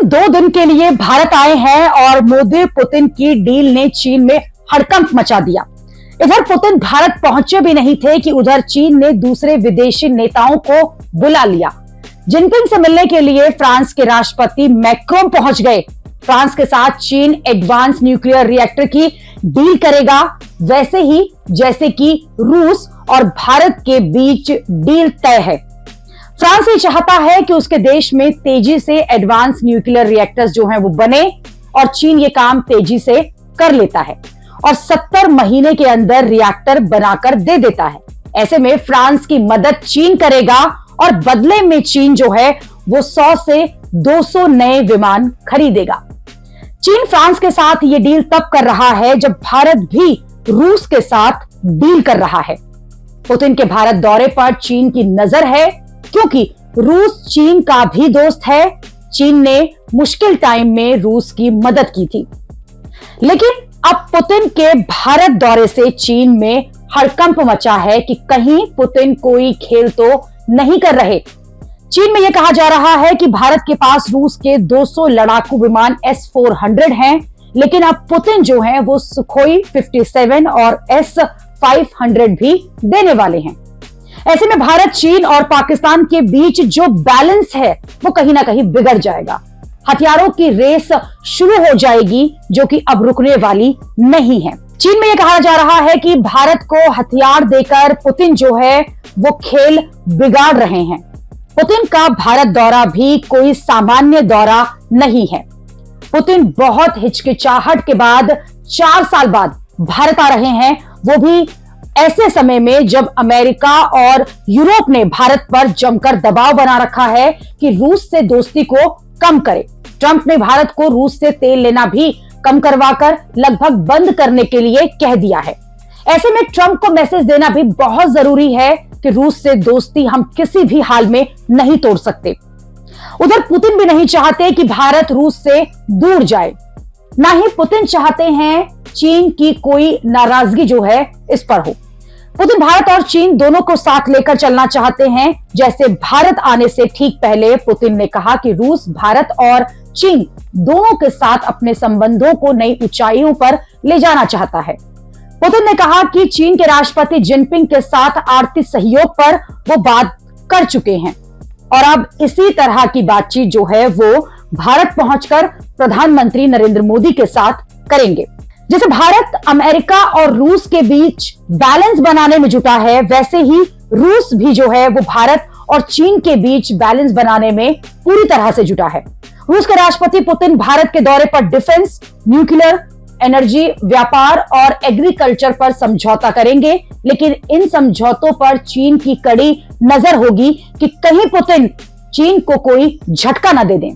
2 दिन के लिए भारत आए हैं और मोदी पुतिन की डील ने चीन में हड़कंप मचा दिया। इधर पुतिन भारत पहुंचे भी नहीं थे कि उधर चीन ने दूसरे विदेशी नेताओं को बुला लिया। जिनपिंग से मिलने के लिए फ्रांस के राष्ट्रपति मैक्रोन पहुंच गए। फ्रांस के साथ चीन एडवांस न्यूक्लियर रिएक्टर की डील करेगा, वैसे ही जैसे कि रूस और भारत के बीच डील तय है। फ्रांस ये चाहता है कि उसके देश में तेजी से एडवांस न्यूक्लियर रिएक्टर्स जो हैं वो बने और चीन ये काम तेजी से कर लेता है और 70 महीने के अंदर रिएक्टर बनाकर दे देता है। ऐसे में फ्रांस की मदद चीन करेगा और बदले में चीन जो है वो 100 से 200 नए विमान खरीदेगा। चीन फ्रांस के साथ ये डील तब कर रहा है जब भारत भी रूस के साथ डील कर रहा है। पुतिन के भारत दौरे पर चीन की नजर है क्योंकि रूस चीन का भी दोस्त है। चीन ने मुश्किल टाइम में रूस की मदद की थी, लेकिन अब पुतिन के भारत दौरे से चीन में हड़कंप मचा है कि कहीं पुतिन कोई खेल तो नहीं कर रहे। चीन में यह कहा जा रहा है कि भारत के पास रूस के 200 लड़ाकू विमान S-400 हैं, लेकिन अब पुतिन जो हैं वो सुखोई 57 और S-500 भी देने वाले हैं। ऐसे में भारत, चीन और पाकिस्तान के बीच जो बैलेंस है वो कहीं ना कहीं बिगड़ जाएगा। हथियारों की रेस शुरू हो जाएगी जो कि अब रुकने वाली नहीं है। चीन में यह कहा जा रहा है कि भारत को हथियार देकर पुतिन जो है वो खेल बिगाड़ रहे हैं। पुतिन का भारत दौरा भी कोई सामान्य दौरा नहीं है। पुतिन बहुत हिचकिचाहट के बाद 4 साल बाद भारत आ रहे हैं, वो भी ऐसे समय में जब अमेरिका और यूरोप ने भारत पर जमकर दबाव बना रखा है कि रूस से दोस्ती को कम करे। ट्रंप ने भारत को रूस से तेल लेना भी कम करवाकर लगभग बंद करने के लिए कह दिया है। ऐसे में ट्रंप को मैसेज देना भी बहुत जरूरी है कि रूस से दोस्ती हम किसी भी हाल में नहीं तोड़ सकते। उधर पुतिन भी नहीं चाहते कि भारत रूस से दूर जाए, ना ही पुतिन चाहते हैं चीन की कोई नाराजगी जो है इस पर हो। पुतिन भारत और चीन दोनों को साथ लेकर चलना चाहते हैं। जैसे भारत आने से ठीक पहले पुतिन ने कहा कि रूस भारत और चीन दोनों के साथ अपने संबंधों को नई ऊंचाइयों पर ले जाना चाहता है। पुतिन ने कहा कि चीन के राष्ट्रपति जिनपिंग के साथ आर्थिक सहयोग पर वो बात कर चुके हैं और अब इसी तरह की बातचीत जो है वो भारत पहुंचकर प्रधानमंत्री नरेंद्र मोदी के साथ करेंगे। जैसे भारत अमेरिका और रूस के बीच बैलेंस बनाने में जुटा है, वैसे ही रूस भी जो है वो भारत और चीन के बीच बैलेंस बनाने में पूरी तरह से जुटा है। रूस के राष्ट्रपति पुतिन भारत के दौरे पर डिफेंस, न्यूक्लियर, एनर्जी, व्यापार और एग्रीकल्चर पर समझौता करेंगे, लेकिन इन समझौतों पर चीन की कड़ी नजर होगी कि कहीं पुतिन चीन को कोई झटका न दे दें।